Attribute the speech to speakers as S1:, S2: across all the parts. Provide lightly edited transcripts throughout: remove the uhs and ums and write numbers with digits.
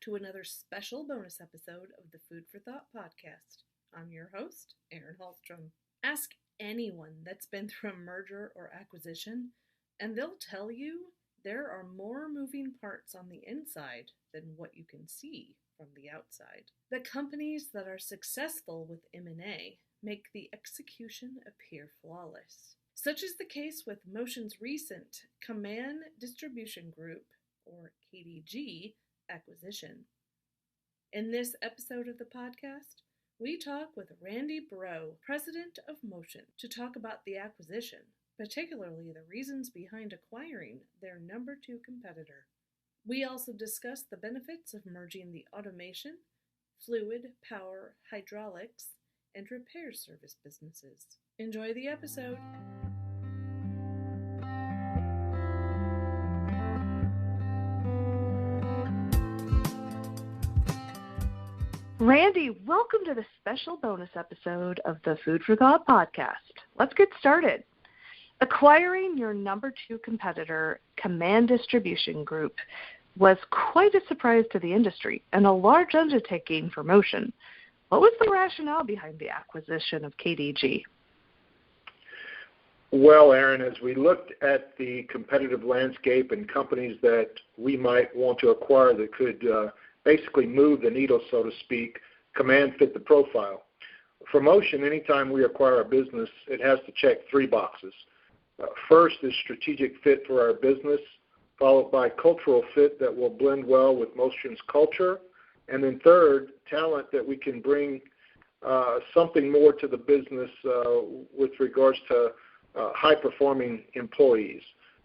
S1: to another special bonus episode of the Food for Thought podcast. I'm your host, Erin Hallstrom. Ask anyone that's been through a merger or acquisition, and they'll tell you there are more moving parts on the inside than what you can see from the outside. The companies that are successful with M&A make the execution appear flawless. Such is the case with Motion's recent Kaman Distribution Group, or KDG, acquisition. In this episode of the podcast, we talk with Randy Breaux, president of Motion, to talk about the acquisition, particularly the reasons behind acquiring their number 2 competitor. We also discuss the benefits of merging the automation, fluid, power, hydraulics, and repair service businesses. Enjoy the episode. Randy, welcome to the special bonus episode of the Food for Thought podcast. Let's get started. Acquiring your number 2 competitor, Kaman Distribution Group, was quite a surprise to the industry and a large undertaking for Motion. What was the rationale behind the acquisition of KDG?
S2: Well, Erin, as we looked at the competitive landscape and companies that we might want to acquire that could basically move the needle, so to speak, Kaman fit the profile. For Motion, anytime we acquire a business, it has to check 3 boxes. First is strategic fit for our business, followed by cultural fit that will blend well with Motion's culture, and then third, talent that we can bring something more to the business with regards to high-performing employees.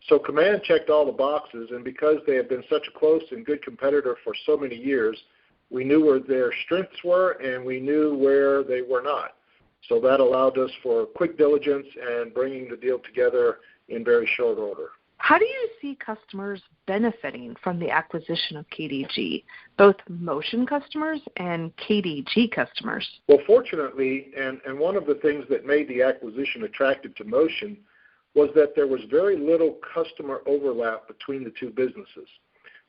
S2: So Kaman checked all the boxes, and because they have been such a close and good competitor for so many years, we knew where their strengths were and we knew where they were not. So that allowed us for quick diligence and bringing the deal together in very short order.
S1: How do you see customers benefiting from the acquisition of KDG, both Motion customers and KDG customers?
S2: Well, fortunately, and one of the things that made the acquisition attractive to Motion was that there was very little customer overlap between the 2 businesses.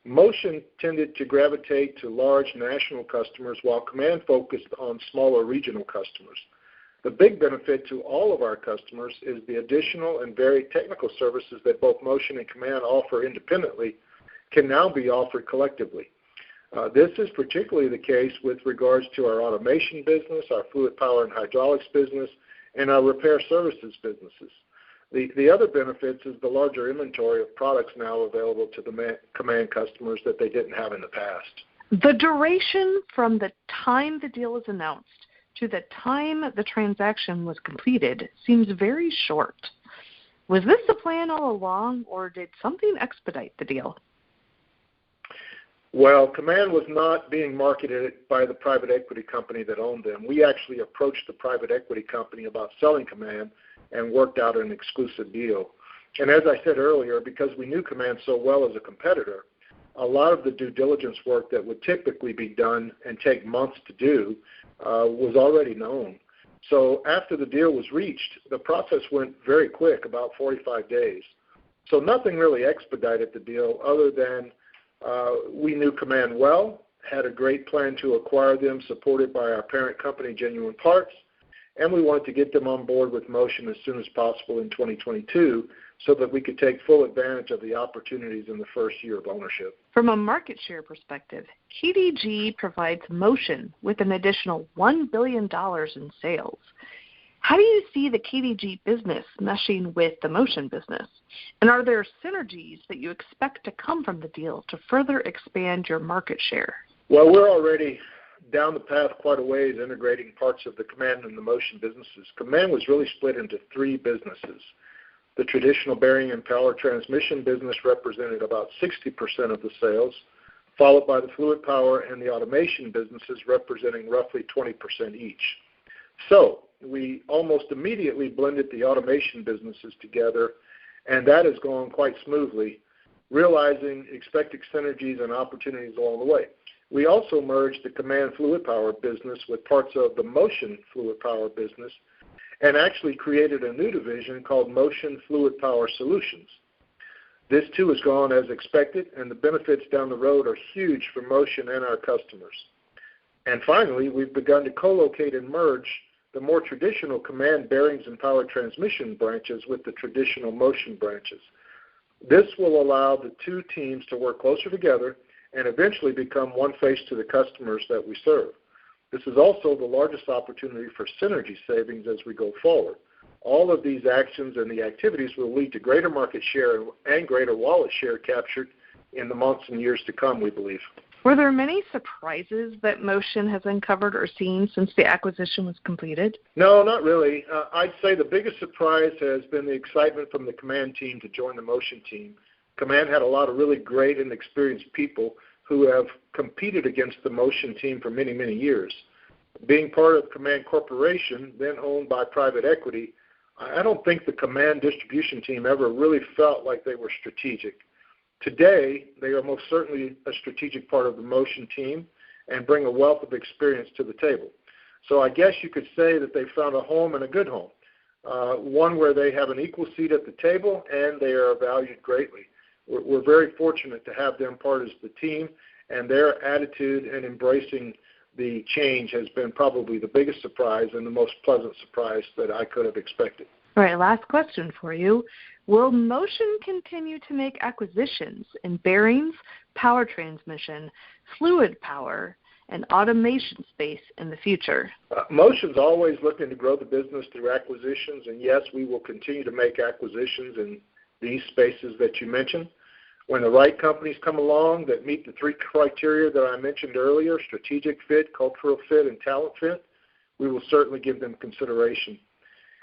S2: Motion tended to gravitate to large national customers while Kaman focused on smaller regional customers. The big benefit to all of our customers is the additional and very technical services that both Motion and Kaman offer independently can now be offered collectively. This is particularly the case with regards to our automation business, our fluid power and hydraulics business, and our repair services businesses. The other benefits is the larger inventory of products now available to the Kaman customers that they didn't have in the past.
S1: The duration from the time the deal is announced to the time the transaction was completed seems very short. Was this the plan all along, or did something expedite the deal?
S2: Well, Kaman was not being marketed by the private equity company that owned them. We actually approached the private equity company about selling Kaman and worked out an exclusive deal. And as I said earlier, because we knew Kaman so well as a competitor, a lot of the due diligence work that would typically be done and take months to do was already known. So after the deal was reached, the process went very quick, about 45 days. So nothing really expedited the deal other than we knew Kaman well, had a great plan to acquire them, supported by our parent company, Genuine Parts, and we wanted to get them on board with Motion as soon as possible in 2022 so that we could take full advantage of the opportunities in the first year of ownership.
S1: From a market share perspective, KDG provides Motion with an additional $1 billion in sales. How do you see the KDG business meshing with the Motion business? And are there synergies that you expect to come from the deal to further expand your market share?
S2: Well, we're already down the path quite a ways integrating parts of the Kaman and the Motion businesses. Kaman was really split into 3 businesses. The traditional bearing and power transmission business represented about 60% of the sales, followed by the fluid power and the automation businesses representing roughly 20% each. So we almost immediately blended the automation businesses together, and that has gone quite smoothly, realizing expected synergies and opportunities along the way. We also merged the Kaman fluid power business with parts of the Motion fluid power business and actually created a new division called Motion Fluid Power Solutions. This too has gone as expected, and the benefits down the road are huge for Motion and our customers. And finally, we've begun to co-locate and merge the more traditional Kaman bearings and power transmission branches with the traditional Motion branches. This will allow the two teams to work closer together and eventually become one face to the customers that we serve. This is also the largest opportunity for synergy savings as we go forward. All of these actions and the activities will lead to greater market share and greater wallet share captured in the months and years to come, we believe.
S1: Were there many surprises that Motion has uncovered or seen since the acquisition was completed?
S2: No, not really. I'd say the biggest surprise has been the excitement from the Kaman team to join the Motion team. Kaman had a lot of really great and experienced people who have competed against the Motion team for many, many years. Being part of Kaman Corporation, then owned by private equity, I don't think the Kaman Distribution team ever really felt like they were strategic. Today, they are most certainly a strategic part of the Motion team and bring a wealth of experience to the table. So I guess you could say that they found a home and a good home, one where they have an equal seat at the table and they are valued greatly. We're very fortunate to have them part of the team, and their attitude and embracing the change has been probably the biggest surprise and the most pleasant surprise that I could have expected.
S1: All right, last question for you. Will Motion continue to make acquisitions in bearings, power transmission, fluid power, and automation space in the future?
S2: Motion's always looking to grow the business through acquisitions, and yes, we will continue to make acquisitions in these spaces that you mentioned. When the right companies come along that meet the three criteria that I mentioned earlier, strategic fit, cultural fit, and talent fit, we will certainly give them consideration.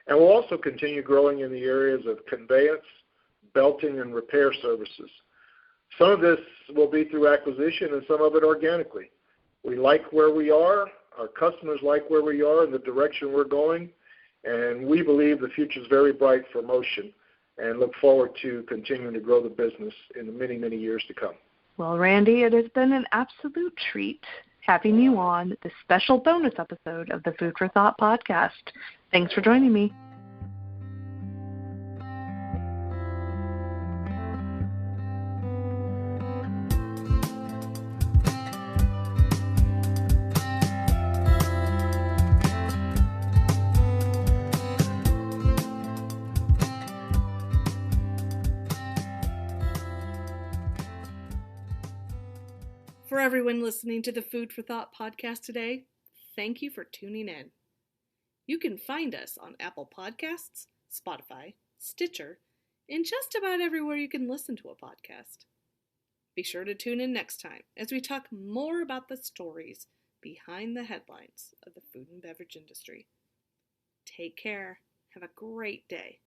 S2: And we'll also continue growing in the areas of conveyance, belting, and repair services. Some of this will be through acquisition and some of it organically. We like where we are, our customers like where we are and the direction we're going, and we believe the future is very bright for Motion and look forward to continuing to grow the business in the many, many years to come.
S1: Well, Randy, it has been an absolute treat having you on this special bonus episode of the Food for Thought podcast. Thanks for joining me. For everyone listening to the Food for Thought podcast today, thank you for tuning in. You can find us on Apple Podcasts, Spotify, Stitcher, and just about everywhere you can listen to a podcast. Be sure to tune in next time as we talk more about the stories behind the headlines of the food and beverage industry. Take care. Have a great day.